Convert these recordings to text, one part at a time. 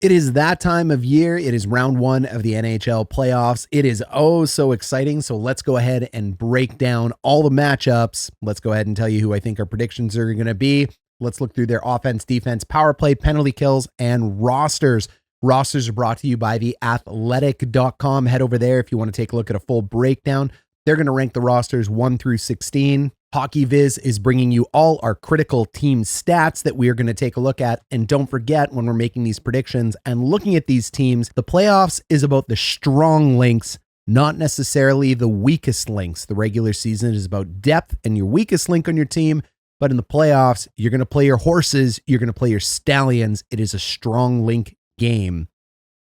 It is that time of year. It is round one of the NHL playoffs. It is oh so exciting. So let's go ahead and break down all the matchups. Let's go ahead and tell you who I think our predictions are going to be. Let's look through their offense, defense, power play, penalty kills, and rosters. Rosters are brought to you by theathletic.com. Head over there if you want to take a look at a full breakdown. They're going to rank the rosters 1 through 16. Hockey Viz is bringing you all our critical team stats that we are going to take a look at. And don't forget, when we're making these predictions and looking at these teams, the playoffs is about the strong links, not necessarily the weakest links. The regular season is about depth and your weakest link on your team. But in the playoffs, you're going to play your horses. You're going to play your stallions. It is a strong link game.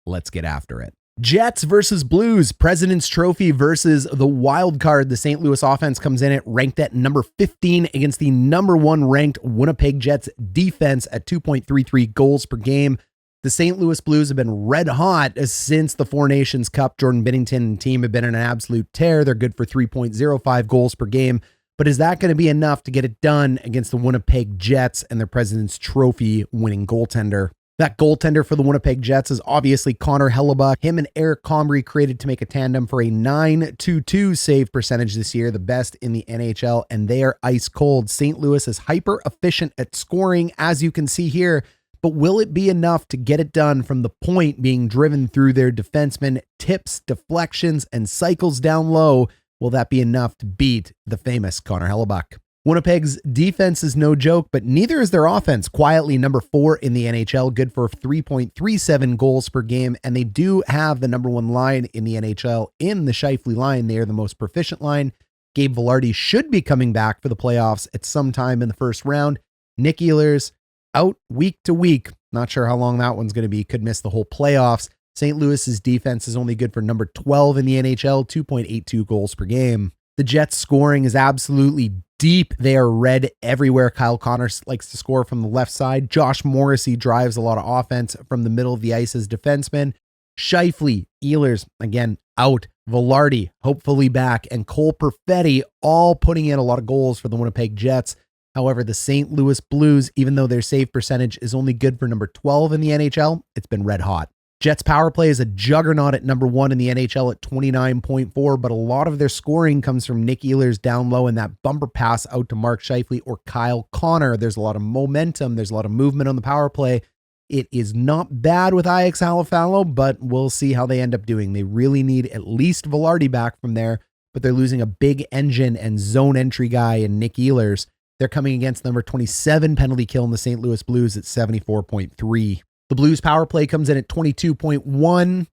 Let's get after it. Jets versus Blues, President's Trophy versus the wild card. The St. Louis offense comes in at ranked at number 15 against the number 1 ranked Winnipeg Jets defense at 2.33 goals per game. The St. Louis Blues have been red hot since the Four Nations Cup. Jordan Binnington and team have been in an absolute tear. They're good for 3.05 goals per game. But is that going to be enough to get it done against the Winnipeg Jets and their President's Trophy winning goaltender? That goaltender for the Winnipeg Jets is obviously Connor Hellebuyck. Him and Eric Comrie created to make a tandem for a .922 save percentage this year, the best in the NHL, and they are ice cold. St. Louis is hyper efficient at scoring, as you can see here, but will it be enough to get it done from the point being driven through their defensemen, tips, deflections, and cycles down low? Will that be enough to beat the famous Connor Hellebuyck? Winnipeg's defense is no joke, but neither is their offense. Quietly number 4 in the NHL, good for 3.37 goals per game, and they do have the number 1 line in the NHL in the Scheifele line. They are the most proficient line. Gabe Vilardi should be coming back for the playoffs at some time in the first round. Nick Ehlers out week to week. Not sure how long that one's going to be. Could miss the whole playoffs. St. Louis's defense is only good for number 12 in the NHL, 2.82 goals per game. The Jets' scoring is absolutely deep. They are red everywhere. Kyle Connor likes to score from the left side. Josh Morrissey drives a lot of offense from the middle of the ice as defenseman. Scheifele, Ehlers, again, out. Vilardi, hopefully back. And Cole Perfetti, all putting in a lot of goals for the Winnipeg Jets. However, the St. Louis Blues, even though their save percentage is only good for number 12 in the NHL, it's been red hot. Jets power play is a juggernaut at number 1 in the NHL at 29.4, but a lot of their scoring comes from Nick Ehlers down low and that bumper pass out to Mark Scheifele or Kyle Connor. There's a lot of momentum. There's a lot of movement on the power play. It is not bad with Ix Halafalo, but we'll see how they end up doing. They really need at least Vilardi back from there, but they're losing a big engine and zone entry guy in Nick Ehlers. They're coming against number 27 penalty kill in the St. Louis Blues at 74.3. The Blues power play comes in at 22.1.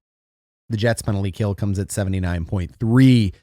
The Jets penalty kill comes at 79.3.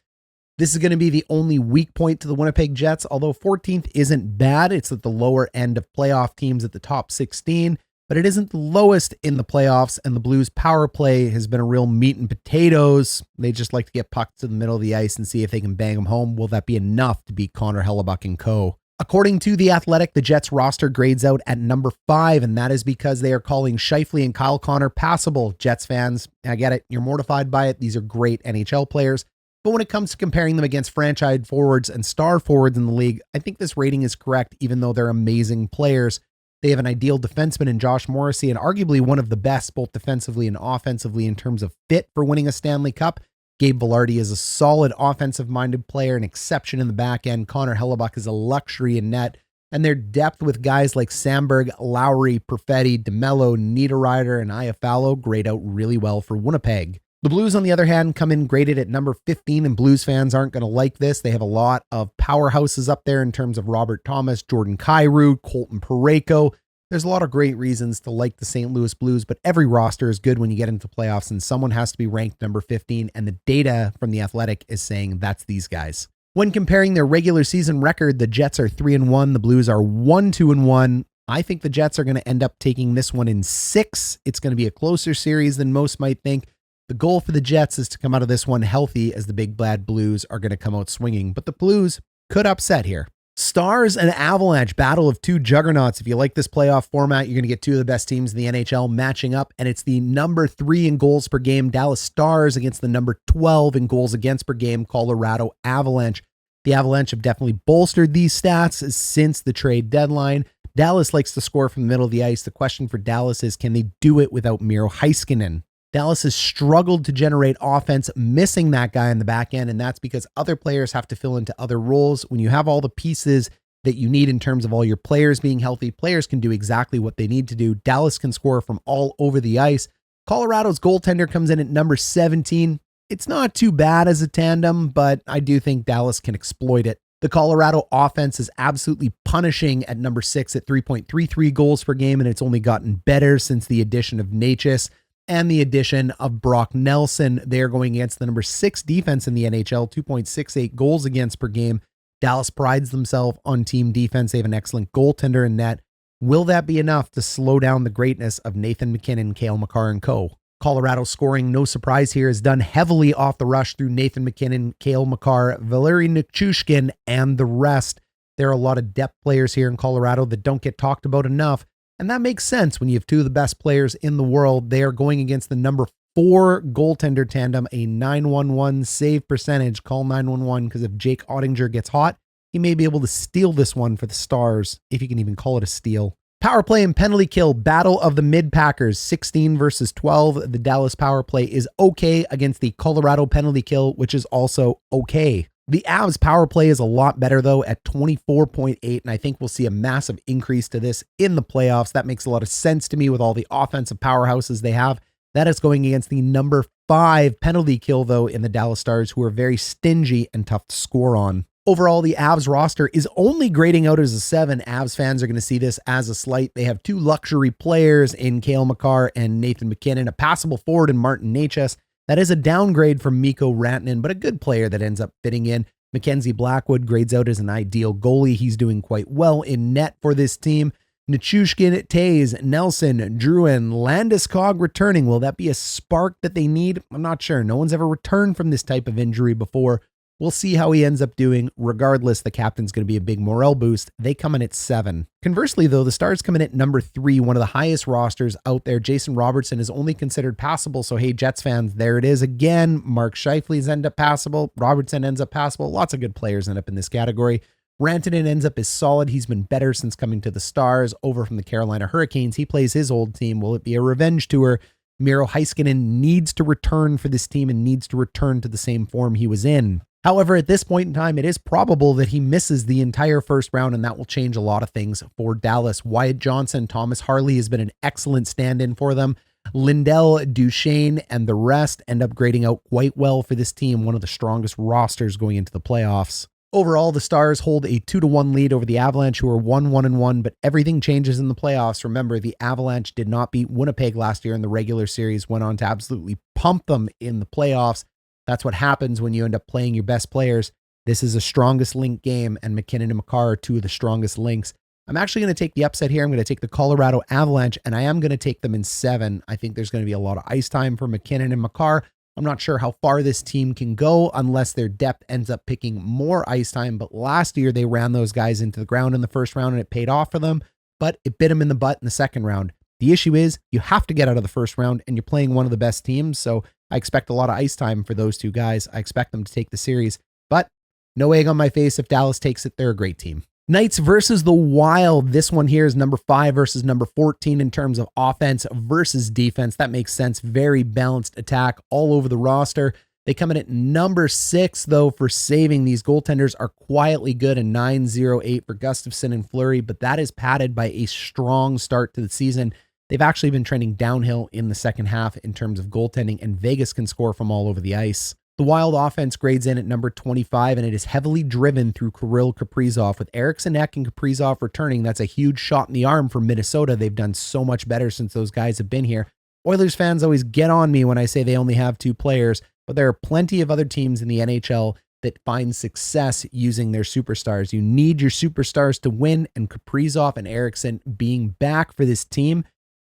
This is going to be the only weak point to the Winnipeg Jets, although 14th isn't bad. It's at the lower end of playoff teams at the top 16, but it isn't the lowest in the playoffs, and the Blues power play has been a real meat and potatoes. They just like to get pucks to the middle of the ice and see if they can bang them home. Will that be enough to beat Connor Hellebuyck and co.? According to The Athletic, the Jets roster grades out at number 5, and that is because they are calling Scheifele and Kyle Connor passable. Jets fans, I get it. You're mortified by it. These are great NHL players. But when it comes to comparing them against franchise forwards and star forwards in the league, I think this rating is correct, even though they're amazing players. They have an ideal defenseman in Josh Morrissey and arguably one of the best both defensively and offensively in terms of fit for winning a Stanley Cup. Gabe Vilardi is a solid offensive-minded player, an exception in the back end. Connor Hellebuyck is a luxury in net. And their depth with guys like Samberg, Lowry, Perfetti, DeMello, Niederreiter, and Iafallo grade out really well for Winnipeg. The Blues, on the other hand, come in graded at number 15, and Blues fans aren't going to like this. They have a lot of powerhouses up there in terms of Robert Thomas, Jordan Kyrou, Colton Parayko. There's a lot of great reasons to like the St. Louis Blues, but every roster is good when you get into playoffs, and someone has to be ranked number 15, and the data from The Athletic is saying that's these guys. When comparing their regular season record, the Jets are 3-1, the Blues are 1-2-1. I think the Jets are going to end up taking this one in 6. It's going to be a closer series than most might think. The goal for the Jets is to come out of this one healthy, as the big bad Blues are going to come out swinging, but the Blues could upset here. Stars and Avalanche, battle of 2 juggernauts. If you like this playoff format, you're going to get 2 of the best teams in the NHL matching up, and it's the number 3 in goals per game Dallas Stars against the number 12 in goals against per game Colorado Avalanche. The Avalanche have definitely bolstered these stats since the trade deadline. Dallas likes to score from the middle of the ice. The question for Dallas is, can they do it without Miro Heiskanen? Dallas has struggled to generate offense, missing that guy in the back end, and that's because other players have to fill into other roles. When you have all the pieces that you need in terms of all your players being healthy, players can do exactly what they need to do. Dallas can score from all over the ice. Colorado's goaltender comes in at number 17. It's not too bad as a tandem, but I do think Dallas can exploit it. The Colorado offense is absolutely punishing at number 6 at 3.33 goals per game, and it's only gotten better since the addition of Necas and the addition of Brock Nelson. They're going against the number 6 defense in the NHL, 2.68 goals against per game. Dallas prides themselves on team defense. They have an excellent goaltender in net. Will that be enough to slow down the greatness of Nathan MacKinnon, Cale Makar, and co? Colorado scoring, no surprise here, is done heavily off the rush through Nathan MacKinnon, Cale Makar, Valeri Nichushkin, and the rest. There are a lot of depth players here in Colorado that don't get talked about enough. And that makes sense when you have two of the best players in the world. They are going against the number 4 goaltender tandem, a 911 save percentage. Call 911 because if Jake Ottinger gets hot, he may be able to steal this one for the Stars, if you can even call it a steal. Power play and penalty kill, battle of the mid-packers, 16 versus 12. The Dallas power play is okay against the Colorado penalty kill, which is also okay. The Avs power play is a lot better, though, at 24.8, and I think we'll see a massive increase to this in the playoffs. That makes a lot of sense to me with all the offensive powerhouses they have. That is going against the number 5 penalty kill, though, in the Dallas Stars, who are very stingy and tough to score on. Overall, the Avs roster is only grading out as a 7. Avs fans are going to see this as a slight. They have 2 luxury players in Cale Makar and Nathan MacKinnon, a passable forward in Martin Necas. That is a downgrade from Mikko Rantanen, but a good player that ends up fitting in. Mackenzie Blackwood grades out as an ideal goalie. He's doing quite well in net for this team. Nichushkin, Tays, Nelson, Druin, Landeskog returning. Will that be a spark that they need? I'm not sure. No one's ever returned from this type of injury before. We'll see how he ends up doing. Regardless, the captain's going to be a big morale boost. They come in at 7. Conversely, though, the Stars come in at number 3, one of the highest rosters out there. Jason Robertson is only considered passable. So, hey, Jets fans, there it is again. Mark Scheifele's end up passable. Robertson ends up passable. Lots of good players end up in this category. Rantanen ends up as solid. He's been better since coming to the Stars over from the Carolina Hurricanes. He plays his old team. Will it be a revenge tour? Miro Heiskanen needs to return for this team and needs to return to the same form he was in. However, at this point in time, it is probable that he misses the entire first round, and that will change a lot of things for Dallas. Wyatt Johnson, Thomas Harley has been an excellent stand-in for them. Lindell, Duchesne, and the rest end up grading out quite well for this team, one of the strongest rosters going into the playoffs. Overall, the Stars hold a 2-1 lead over the Avalanche, who are 1-1-1, but everything changes in the playoffs. Remember, the Avalanche did not beat Winnipeg last year in the regular series, went on to absolutely pump them in the playoffs. That's what happens when you end up playing your best players. This is a strongest link game, and MacKinnon and Makar are 2 of the strongest links. I'm actually going to take the upset here. I'm going to take the Colorado Avalanche, and I am going to take them in 7. I think there's going to be a lot of ice time for MacKinnon and Makar. I'm not sure how far this team can go unless their depth ends up picking more ice time, but last year they ran those guys into the ground in the first round, and it paid off for them, but it bit them in the butt in the second round. The issue is you have to get out of the first round, and you're playing one of the best teams, so I expect a lot of ice time for those 2 guys. I expect them to take the series, but no egg on my face. If Dallas takes it, they're a great team. Knights versus the Wild. This one here is number 5 versus number 14 in terms of offense versus defense. That makes sense. Very balanced attack all over the roster. They come in at number 6, though, for saving. These goaltenders are quietly good, a 9.08 for Gustafsson and Fleury, but that is padded by a strong start to the season. They've actually been trending downhill in the second half in terms of goaltending, and Vegas can score from all over the ice. The Wild offense grades in at number 25, and it is heavily driven through Kirill Kaprizov. With Eriksson Ek and Kaprizov returning, that's a huge shot in the arm for Minnesota. They've done so much better since those guys have been here. Oilers fans always get on me when I say they only have 2 players, but there are plenty of other teams in the NHL that find success using their superstars. You need your superstars to win, and Kaprizov and Eriksson being back for this team,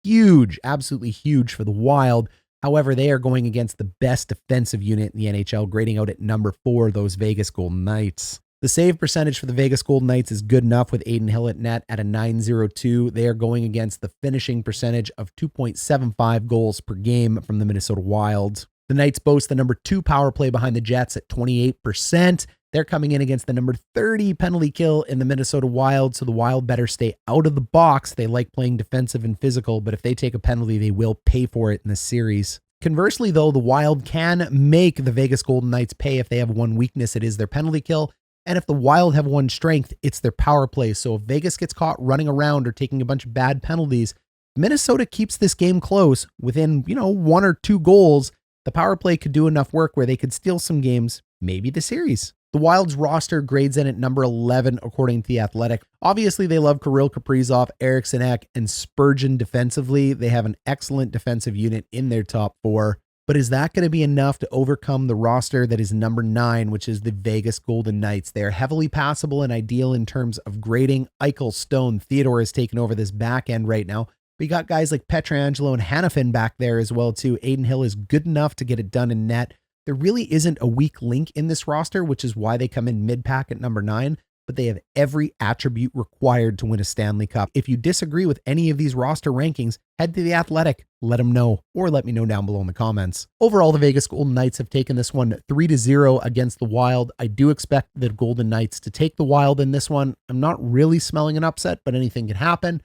huge, absolutely huge for the Wild. However, they are going against the best defensive unit in the NHL, grading out at number 4, those Vegas Golden Knights. The save percentage for the Vegas Golden Knights is good enough with Aiden Hill at net at a 9.02. They are going against the finishing percentage of 2.75 goals per game from the Minnesota Wild. The Knights boast the number 2 power play behind the Jets at 28%. They're coming in against the number 30 penalty kill in the Minnesota Wild, so the Wild better stay out of the box. They like playing defensive and physical, but if they take a penalty, they will pay for it in this series. Conversely, though, the Wild can make the Vegas Golden Knights pay if they have one weakness. It is their penalty kill. And if the Wild have one strength, it's their power play. So if Vegas gets caught running around or taking a bunch of bad penalties, Minnesota keeps this game close within, 1 or 2 goals. The power play could do enough work where they could steal some games, maybe the series. The Wild's roster grades in at number 11, according to The Athletic. Obviously, they love Kirill Kaprizov, Eriksson Ek, and Spurgeon defensively. They have an excellent defensive unit in their top 4. But is that going to be enough to overcome the roster that is number 9, which is the Vegas Golden Knights? They are heavily passable and ideal in terms of grading. Eichel, Stone, Theodore has taken over this back end right now. We got guys like Pietrangelo and Hanifin back there as well, too. Aiden Hill is good enough to get it done in net. There really isn't a weak link in this roster, which is why they come in mid-pack at number 9, but they have every attribute required to win a Stanley Cup. If you disagree with any of these roster rankings, head to The Athletic, let them know, or let me know down below in the comments. Overall, the Vegas Golden Knights have taken this one 3-0 against the Wild. I do expect the Golden Knights to take the Wild in this one. I'm not really smelling an upset, but anything can happen.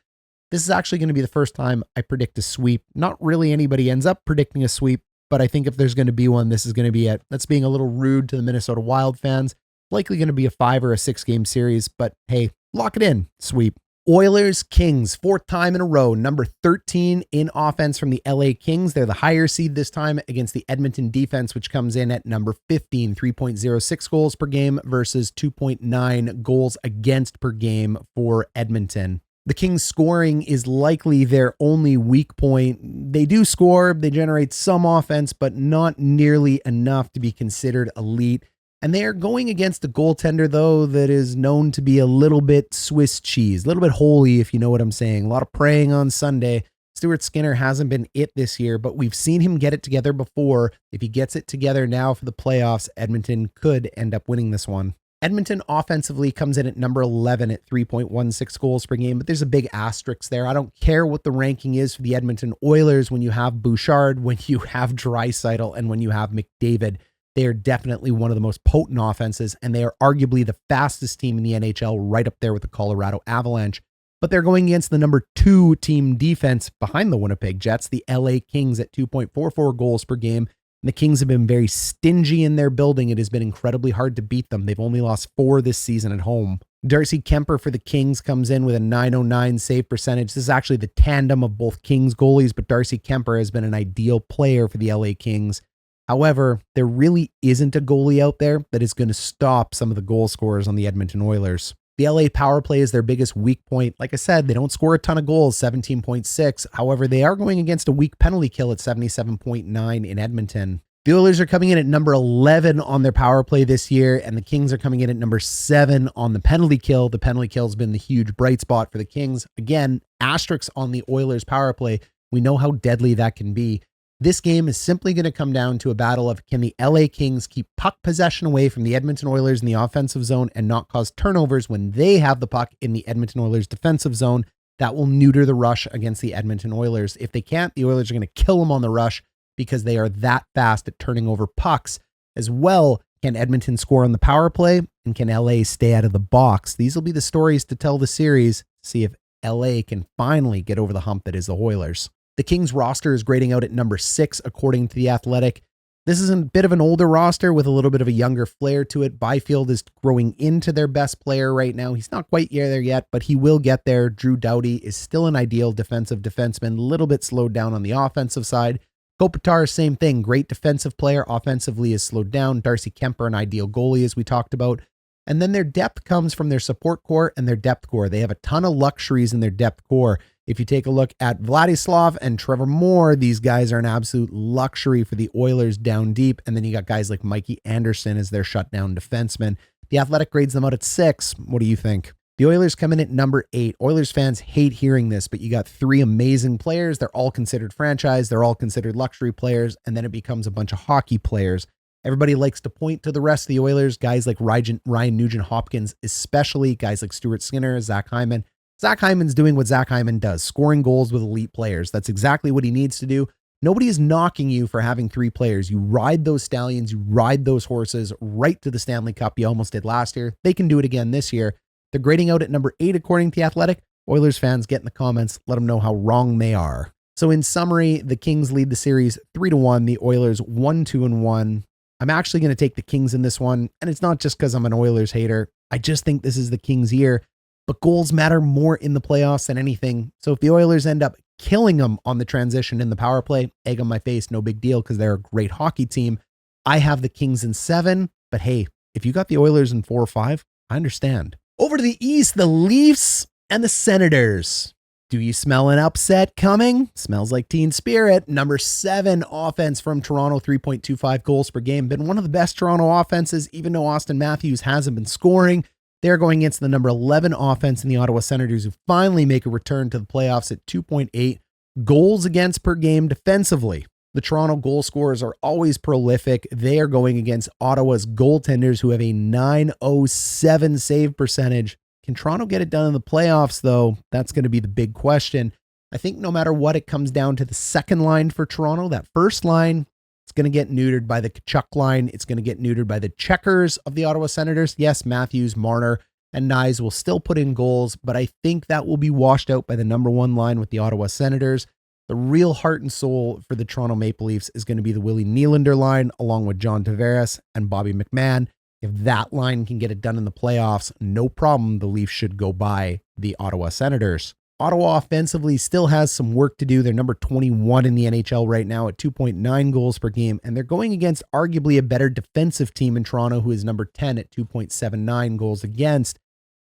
This is actually going to be the first time I predict a sweep. Not really anybody ends up predicting a sweep, but I think if there's going to be one, this is going to be it. That's being a little rude to the Minnesota Wild fans. Likely going to be a 5 or a 6 game series, but hey, lock it in. Sweep. Oilers Kings, 4th time in a row, number 13 in offense from the LA Kings. They're the higher seed this time against the Edmonton defense, which comes in at number 15, 3.06 goals per game versus 2.9 goals against per game for Edmonton. The Kings' scoring is likely their only weak point. They do score, they generate some offense, but not nearly enough to be considered elite. And they are going against a goaltender, though, that is known to be a little bit Swiss cheese, a little bit holy, if you know what I'm saying. A lot of praying on Sunday. Stuart Skinner hasn't been it this year, but we've seen him get it together before. If he gets it together now for the playoffs, Edmonton could end up winning this one. Edmonton offensively comes in at number 11 at 3.16 goals per game, but there's a big asterisk there. I don't care what the ranking is for the Edmonton Oilers when you have Bouchard, when you have Draisaitl, and when you have McDavid. They are definitely one of the most potent offenses, and they are arguably the fastest team in the NHL, right up there with the Colorado Avalanche. But they're going against the number 2 team defense behind the Winnipeg Jets, the LA Kings, at 2.44 goals per game. And the Kings have been very stingy in their building. It has been incredibly hard to beat them. They've only lost 4 this season at home. Darcy Kemper for the Kings comes in with a .909 save percentage. This is actually the tandem of both Kings goalies, but Darcy Kemper has been an ideal player for the LA Kings. However, there really isn't a goalie out there that is going to stop some of the goal scorers on the Edmonton Oilers. The LA power play is their biggest weak point. Like I said, they don't score a ton of goals, 17.6. However, they are going against a weak penalty kill at 77.9 in Edmonton. The Oilers are coming in at number 11 on their power play this year, and the Kings are coming in at number 7 on the penalty kill. The penalty kill has been the huge bright spot for the Kings. Again, asterisks on the Oilers power play. We know how deadly that can be. This game is simply going to come down to a battle of, can the LA Kings keep puck possession away from the Edmonton Oilers in the offensive zone and not cause turnovers when they have the puck in the Edmonton Oilers defensive zone? That will neuter the rush against the Edmonton Oilers. If they can't, the Oilers are going to kill them on the rush because they are that fast at turning over pucks. As well, can Edmonton score on the power play, and can LA stay out of the box? These will be the stories to tell the series, see if LA can finally get over the hump that is the Oilers. The Kings roster is grading out at number 6, according to The Athletic. This is a bit of an older roster with a little bit of a younger flair to it. Byfield is growing into their best player right now. He's not quite there yet, but he will get there. Drew Doughty is still an ideal defensive defenseman, a little bit slowed down on the offensive side. Kopitar, same thing. Great defensive player. Offensively is slowed down. Darcy Kemper, an ideal goalie, as we talked about. And then their depth comes from their support core and their depth core. They have a ton of luxuries in their depth core. If you take a look at Vladislav and Trevor Moore, these guys are an absolute luxury for the Oilers down deep. And then you got guys like Mikey Anderson as their shutdown defenseman. The Athletic grades them out at 6. What do you think? The Oilers come in at number 8. Oilers fans hate hearing this, but you got 3 amazing players. They're all considered franchise. They're all considered luxury players. And then it becomes a bunch of hockey players. Everybody likes to point to the rest of the Oilers, guys like Ryan Nugent-Hopkins, especially guys like Stuart Skinner, Zach Hyman. Zach Hyman's doing what Zach Hyman does, scoring goals with elite players. That's exactly what he needs to do. Nobody is knocking you for having 3 players. You ride those stallions, you ride those horses right to the Stanley Cup. You almost did last year. They can do it again this year. They're grading out at number 8 according to The Athletic. Oilers fans, get in the comments. Let them know how wrong they are. So in summary, the Kings lead the series 3-1. The Oilers 1-2-1. I'm actually going to take the Kings in this one. And it's not just because I'm an Oilers hater. I just think this is the Kings' year. But goals matter more in the playoffs than anything. So if the Oilers end up killing them on the transition in the power play, egg on my face, no big deal because they're a great hockey team. I have the Kings in 7. But hey, if you got the Oilers in 4 or 5, I understand. Over to the East, the Leafs and the Senators. Do you smell an upset coming? Smells like teen spirit. Number 7 offense from Toronto, 3.25 goals per game. Been one of the best Toronto offenses, even though Austin Matthews hasn't been scoring. They're going against the number 11 offense in the Ottawa Senators, who finally make a return to the playoffs at 2.8 goals against per game defensively. The Toronto goal scorers are always prolific. They are going against Ottawa's goaltenders, who have a .907 save percentage. Can Toronto get it done in the playoffs, though? That's going to be the big question. I think no matter what, it comes down to the second line for Toronto. That first line, it's going to get neutered by the Tkachuk line. It's going to get neutered by the checkers of the Ottawa Senators. Yes, Matthews, Marner, and Nyes will still put in goals, but I think that will be washed out by the number 1 line with the Ottawa Senators. The real heart and soul for the Toronto Maple Leafs is going to be the Willie Nylander line, along with John Tavares and Bobby McMann. If that line can get it done in the playoffs, no problem. The Leafs should go by the Ottawa Senators. Ottawa offensively still has some work to do. They're number 21 in the NHL right now at 2.9 goals per game, and they're going against arguably a better defensive team in Toronto, who is number 10 at 2.79 goals against.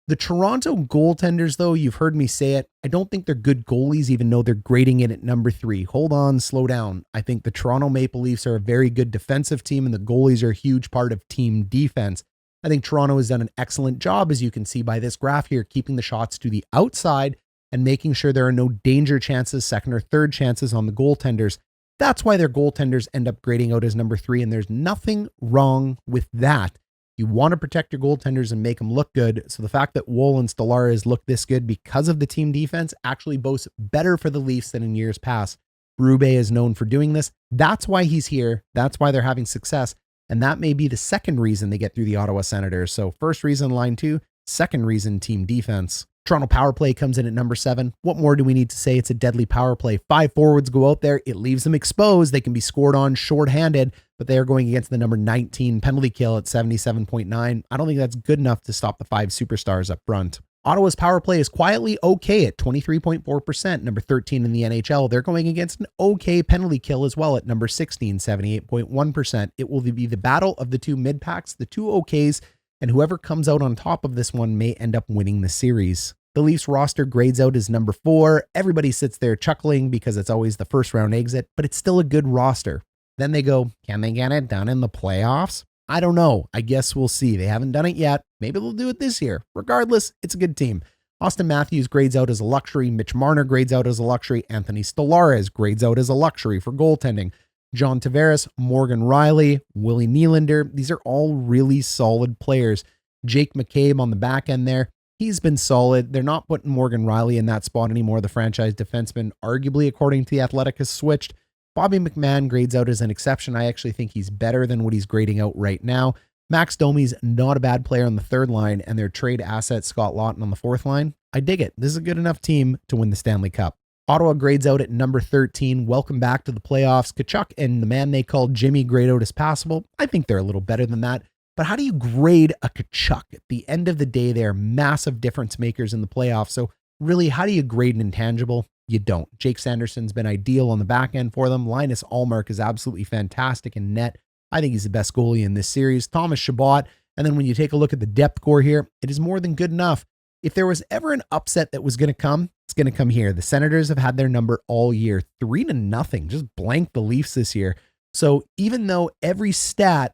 The Toronto goaltenders, though, you've heard me say it, I don't think they're good goalies, even though they're grading it at number 3. Hold on, slow down. I think the Toronto Maple Leafs are a very good defensive team, and the goalies are a huge part of team defense. I think Toronto has done an excellent job, as you can see by this graph here, keeping the shots to the outside and making sure there are no danger chances, second or third chances on the goaltenders. That's why their goaltenders end up grading out as number 3, and there's nothing wrong with that. You want to protect your goaltenders and make them look good. So the fact that Woll and Stellaris look this good because of the team defense actually boasts better for the Leafs than in years past. Berube is known for doing this. That's why he's here. That's why they're having success. And that may be the second reason they get through the Ottawa Senators. So first reason, line 2. Second reason, team defense. Toronto power play comes in at number 7. What more do we need to say? It's a deadly power play. 5 forwards go out there. It leaves them exposed. They can be scored on shorthanded, but they are going against the number 19 penalty kill at 77.9. I don't think that's good enough to stop the 5 superstars up front. Ottawa's power play is quietly okay at 23.4%, number 13 in the NHL. They're going against an okay penalty kill as well at number 16, 78.1%. It will be the battle of the 2 mid-packs, the 2 okays, and whoever comes out on top of this one may end up winning the series. The Leafs roster grades out as number 4. Everybody sits there chuckling because it's always the first round exit, but it's still a good roster. Then they go, can they get it done in the playoffs? I don't know. I guess we'll see. They haven't done it yet. Maybe they'll do it this year. Regardless, it's a good team. Austin Matthews grades out as a luxury. Mitch Marner grades out as a luxury. Anthony Stellaris grades out as a luxury for goaltending. John Tavares, Morgan Riley, Willie Nylander. These are all really solid players. Jake McCabe on the back end there. He's been solid. They're not putting Morgan Riley in that spot anymore. The franchise defenseman, arguably, according to The Athletic, has switched. Bobby McMann grades out as an exception. I actually think he's better than what he's grading out right now. Max Domi's not a bad player on the third line, and their trade asset, Scott Laughton, on the fourth line. I dig it. This is a good enough team to win the Stanley Cup. Ottawa grades out at number 13. Welcome back to the playoffs. Tkachuk and the man they call Jimmy grade out as passable. I think they're a little better than that. But how do you grade a Tkachuk? At the end of the day, they are massive difference makers in the playoffs. So really, how do you grade an intangible? You don't. Jake Sanderson's been ideal on the back end for them. Linus Ullmark is absolutely fantastic in net. I think he's the best goalie in this series. Thomas Chabot. And then when you take a look at the depth core here, it is more than good enough. If there was ever an upset that was going to come, it's going to come here. The Senators have had their number all year, 3-0, just blanked the Leafs this year. So even though every stat,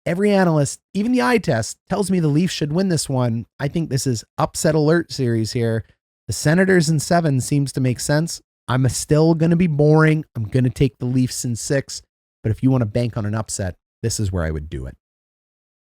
every analyst, even the eye test tells me the Leafs should win this one, I think this is upset alert series here. The Senators in 7 seems to make sense. I'm still going to be boring. I'm going to take the Leafs in 6. But if you want to bank on an upset, this is where I would do it.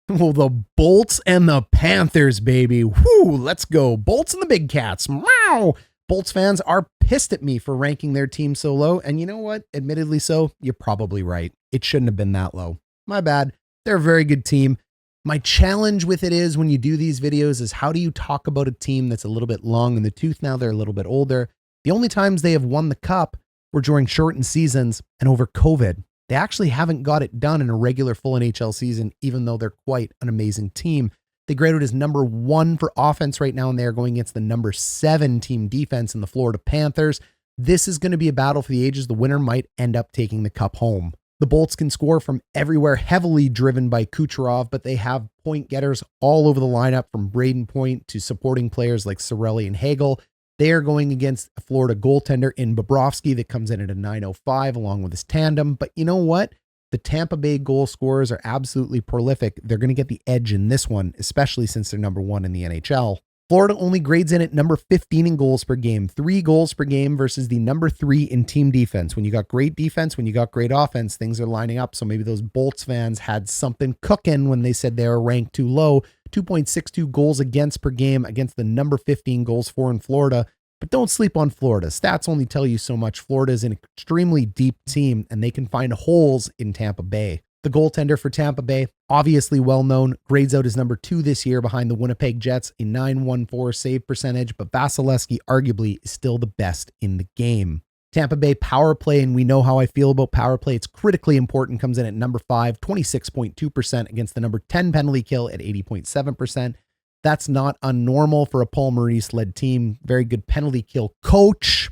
Well, the Bolts and the Panthers, baby. Whoo, let's go. Bolts and the Big Cats. Wow. Bolts fans are pissed at me for ranking their team so low. And you know what? Admittedly so, you're probably right. It shouldn't have been that low. My bad. They're a very good team. My challenge with it is when you do these videos is how do you talk about a team that's a little bit long in the tooth now? They're a little bit older. The only times they have won the cup were during shortened seasons and over COVID. They actually haven't got it done in a regular full NHL season, even though they're quite an amazing team. They grade out as number 1 for offense right now, and they are going against the number 7 team defense in the Florida Panthers. This is going to be a battle for the ages. The winner might end up taking the cup home. The Bolts can score from everywhere, heavily driven by Kucherov, but they have point getters all over the lineup from Braden Point to supporting players like Cirelli and Hagel. They are going against a Florida goaltender in Bobrovsky that comes in at a 905 along with his tandem. But you know what? The Tampa Bay goal scorers are absolutely prolific. They're going to get the edge in this one, especially since they're number 1 in the NHL. Florida only grades in at number 15 in goals per game, 3 goals per game versus the number 3 in team defense. When you got great defense, when you got great offense, things are lining up. So maybe those Bolts fans had something cooking when they said they were ranked too low. 2.62 goals against per game against the number 15 goals for in Florida. But don't sleep on Florida. Stats only tell you so much. Florida is an extremely deep team, and they can find holes in Tampa Bay. The goaltender for Tampa Bay, obviously well-known, grades out as number 2 this year behind the Winnipeg Jets, a .914 save percentage, but Vasilevsky arguably is still the best in the game. Tampa Bay power play, and we know how I feel about power play. It's critically important, comes in at number 5, 26.2% against the number 10 penalty kill at 80.7%. That's not unnormal for a Paul Maurice-led team. Very good penalty kill coach.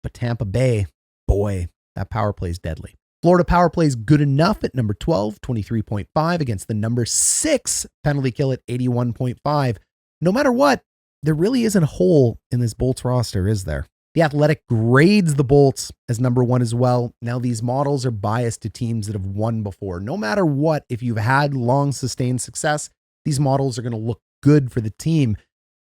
But Tampa Bay, boy, that power play is deadly. Florida power play is good enough at number 12, 23.5 against the number 6 penalty kill at 81.5. No matter what, there really isn't a hole in this Bolts roster, is there? The Athletic grades the Bolts as number 1 as well. Now, these models are biased to teams that have won before. No matter what, if you've had long sustained success, these models are going to look good for the team.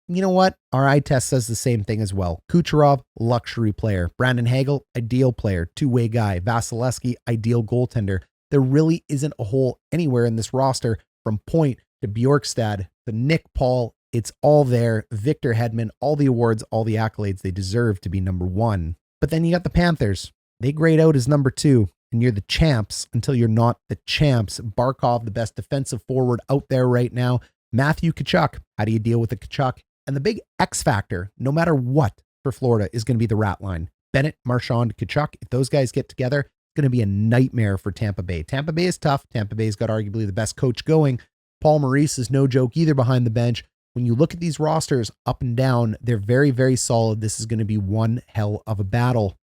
You know what? Our eye test says the same thing as well. Kucherov, luxury player. Brandon Hagel, ideal player, two-way guy. Vasilevsky, ideal goaltender. There really isn't a hole anywhere in this roster from Point to Bjorkstad to Nick Paul. It's all there. Victor Hedman, all the awards, all the accolades. They deserve to be number 1. But then you got the Panthers. They grade out as number 2. And you're the champs until you're not the champs. Barkov, the best defensive forward out there right now. Matthew Tkachuk. How do you deal with the Tkachuk? And the big X factor, no matter what for Florida, is going to be the rat line. Bennett, Marchand, Tkachuk. If those guys get together, it's going to be a nightmare for Tampa Bay. Tampa Bay is tough. Tampa Bay's got arguably the best coach going. Paul Maurice is no joke either behind the bench. When you look at these rosters up and down, they're very, very solid. This is going to be one hell of a battle.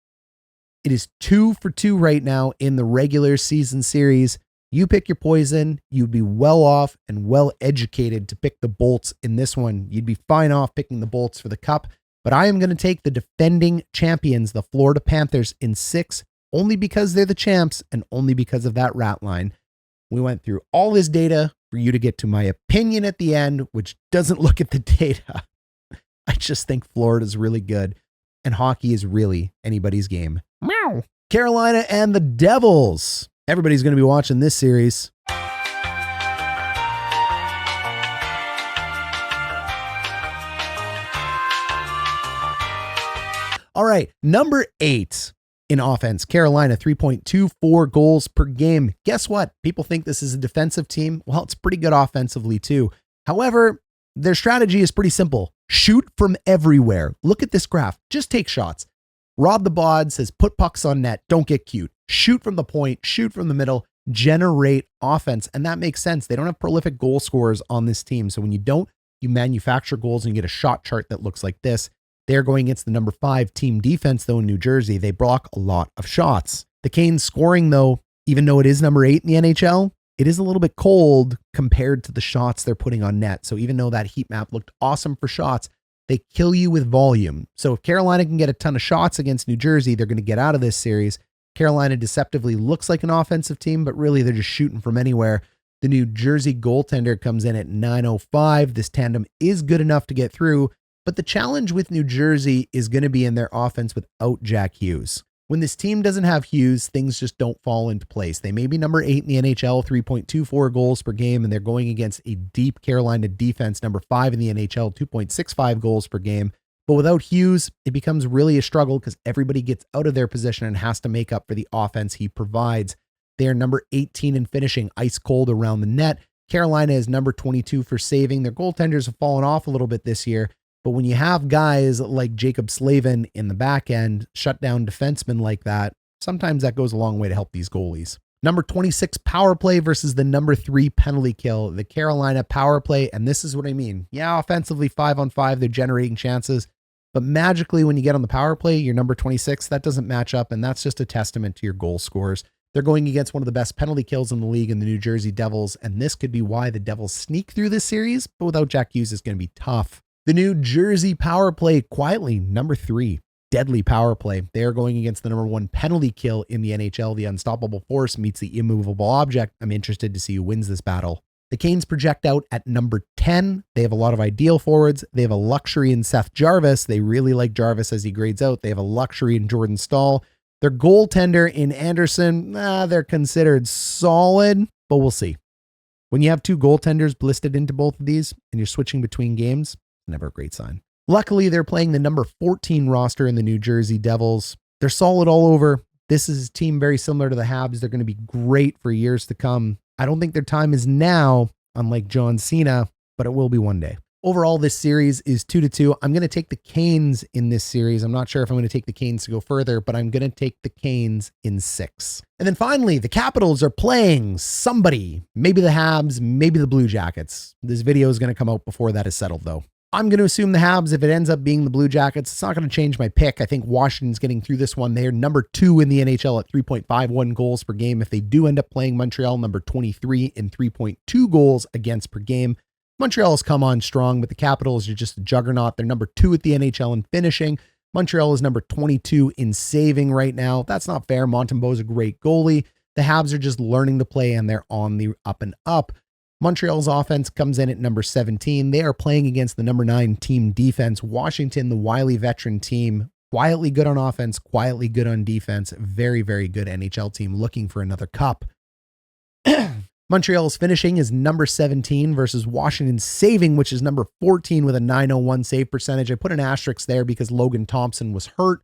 It is 2 for 2 right now in the regular season series. You pick your poison. You'd be well off and well educated to pick the Bolts in this one. You'd be fine off picking the Bolts for the cup. But I am going to take the defending champions, the Florida Panthers, in 6, only because they're the champs and only because of that rat line. We went through all this data for you to get to my opinion at the end, which doesn't look at the data. I just think Florida's really good, and hockey is really anybody's game. Meow. Carolina and the Devils. Everybody's going to be watching this series. All right, number 8 in offense, Carolina, 3.24 goals per game. Guess what? People think this is a defensive team. Well, it's pretty good offensively too. However, their strategy is pretty simple. Shoot from everywhere. Look at this graph. Just take shots. Rob the Bod says, put pucks on net. Don't get cute. Shoot from the point. Shoot from the middle. Generate offense. And that makes sense. They don't have prolific goal scorers on this team. So when you don't, you manufacture goals and you get a shot chart that looks like this. They're going against the number 5 team defense, though, in New Jersey. They block a lot of shots. The Canes scoring, though, even though it is number 8 in the NHL, it is a little bit cold compared to the shots they're putting on net. So even though that heat map looked awesome for shots, they kill you with volume. So if Carolina can get a ton of shots against New Jersey, they're going to get out of this series. Carolina deceptively looks like an offensive team, but really they're just shooting from anywhere. The New Jersey goaltender comes in at 905. This tandem is good enough to get through, but the challenge with New Jersey is going to be in their offense without Jack Hughes. When this team doesn't have Hughes, things just don't fall into place. They may be number 8 in the NHL, 3.24 goals per game, and they're going against a deep Carolina defense, number 5 in the NHL, 2.65 goals per game. But without Hughes, it becomes really a struggle because everybody gets out of their position and has to make up for the offense he provides. They are number 18 in finishing, ice cold around the net. Carolina is number 22 for saving. Their goaltenders have fallen off a little bit this year. But when you have guys like Jacob Slavin in the back end, shut down defensemen like that, sometimes that goes a long way to help these goalies. Number 26 power play versus the number 3 penalty kill. The Carolina power play, and this is what I mean. Yeah, offensively 5-on-5, they're generating chances. But magically, when you get on the power play, you're number 26. That doesn't match up, and that's just a testament to your goal scorers. They're going against one of the best penalty kills in the league in the New Jersey Devils, and this could be why the Devils sneak through this series, but without Jack Hughes, it's going to be tough. The New Jersey power play, quietly, number 3. Deadly power play. They are going against the number 1 penalty kill in the NHL. The unstoppable force meets the immovable object. I'm interested to see who wins this battle. The Canes project out at number 10. They have a lot of ideal forwards. They have a luxury in Seth Jarvis. They really like Jarvis as he grades out. They have a luxury in Jordan Staal. Their goaltender in Anderson, they're considered solid, but we'll see. When you have 2 goaltenders listed into both of these and you're switching between games, never a great sign. Luckily, they're playing the number 14 roster in the New Jersey Devils. They're solid all over. This is a team very similar to the Habs. They're going to be great for years to come. I don't think their time is now, unlike John Cena, but it will be one day. Overall, this series is 2-2. I'm going to take the Canes in this series. I'm not sure if I'm going to take the Canes to go further, but I'm going to take the Canes in 6. And then finally, the Capitals are playing somebody. Maybe the Habs, maybe the Blue Jackets. This video is going to come out before that is settled, though. I'm going to assume the Habs. If it ends up being the Blue Jackets, it's not going to change my pick. I think Washington's getting through this one. They're number 2 in the NHL at 3.51 goals per game. If they do end up playing Montreal, number 23 in 3.2 goals against per game. Montreal has come on strong, but the Capitals are just a juggernaut. They're number 2 at the NHL in finishing. Montreal is number 22 in saving right now. That's not fair. Montembeault's a great goalie. The Habs are just learning to play, and they're on the up and up. Montreal's offense comes in at number 17. They are playing against the number 9 team defense. Washington, the wily veteran team, quietly good on offense, quietly good on defense. Very, very good NHL team looking for another cup. Montreal's finishing is number 17 versus Washington's saving, which is number 14 with a .901 save percentage. I put an asterisk there because Logan Thompson was hurt.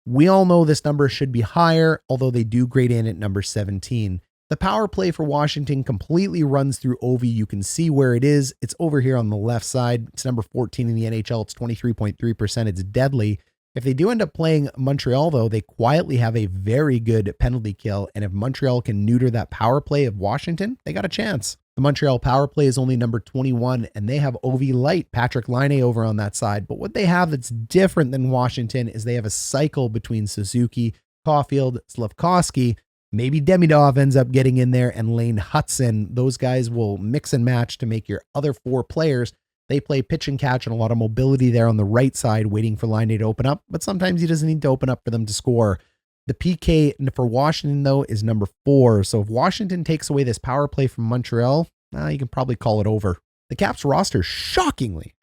We all know this number should be higher, although they do grade in at number 17. The power play for Washington completely runs through Ovi. You can see where it is. It's over here on the left side. It's number 14 in the NHL. It's 23.3%. It's deadly. If they do end up playing Montreal, though, they quietly have a very good penalty kill. And if Montreal can neuter that power play of Washington, they got a chance. The Montreal power play is only number 21, and they have Ovi Light, Patrick Laine over on that side. But what they have that's different than Washington is they have a cycle between Suzuki, Caulfield, Slavkovsky. Maybe Demidov ends up getting in there, and Lane Hudson. Those guys will mix and match to make your other 4 players. They play pitch and catch and a lot of mobility there on the right side, waiting for Laine to open up. But sometimes he doesn't need to open up for them to score. The PK for Washington, though, is number 4. So if Washington takes away this power play from Montreal, you can probably call it over. The Caps roster shockingly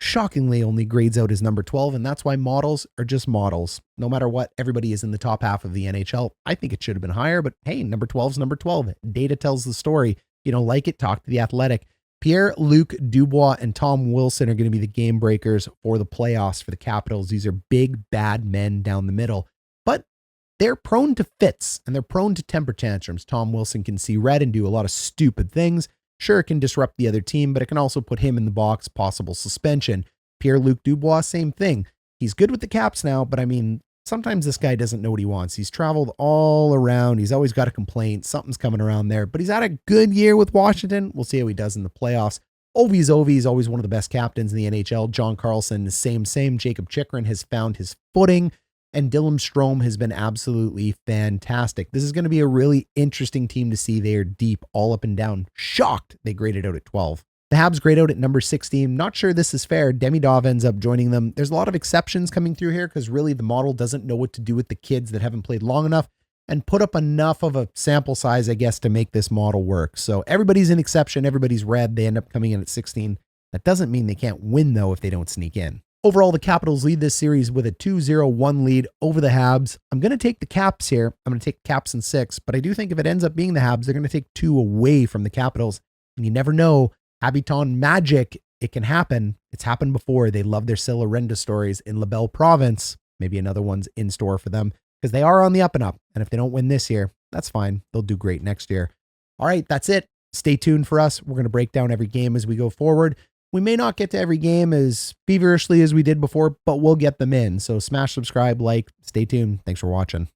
only grades out as number 12, and that's why models are just models. No matter what, everybody is in the top half of the NHL. I think it should have been higher, but hey, number 12 is number 12. Data tells the story. If you don't like it, talk to The Athletic. Pierre-Luc Dubois and Tom Wilson are going to be the game breakers for the playoffs for the Capitals. These are big, bad men down the middle, but they're prone to fits and they're prone to temper tantrums. Tom Wilson can see red and do a lot of stupid things. Sure, it can disrupt the other team, but it can also put him in the box, possible suspension. Pierre-Luc Dubois, same thing. He's good with the Caps now, but I mean, sometimes this guy doesn't know what he wants. He's traveled all around. He's always got a complaint. Something's coming around there, but he's had a good year with Washington. We'll see how he does in the playoffs. Ovi's Ovi is always one of the best captains in the NHL. John Carlson, same. Jacob Chychrun has found his footing, and Dylan Strome has been absolutely fantastic. This is going to be a really interesting team to see. They are deep all up and down. Shocked they graded out at 12. The Habs grade out at number 16. Not sure this is fair. Demidov ends up joining them. There's a lot of exceptions coming through here because really the model doesn't know what to do with the kids that haven't played long enough and put up enough of a sample size, I guess, to make this model work. So everybody's an exception. Everybody's red. They end up coming in at 16. That doesn't mean they can't win, though, if they don't sneak in. Overall, the Capitals lead this series with a 2-0-1 lead over the Habs. I'm going to take the Caps here. I'm going to take Caps in 6, but I do think if it ends up being the Habs, they're going to take 2 away from the Capitals. And you never know. Habiton Magic It can happen. It's happened before. They love their Silorenda stories in La Belle Province. Maybe another one's in store for them because they are on the up and up. And if they don't win this year, that's fine. They'll do great next year. All right, that's it. Stay tuned for us. We're going to break down every game as we go forward. We may not get to every game as feverishly as we did before, but we'll get them in. So smash, subscribe, like, stay tuned. Thanks for watching.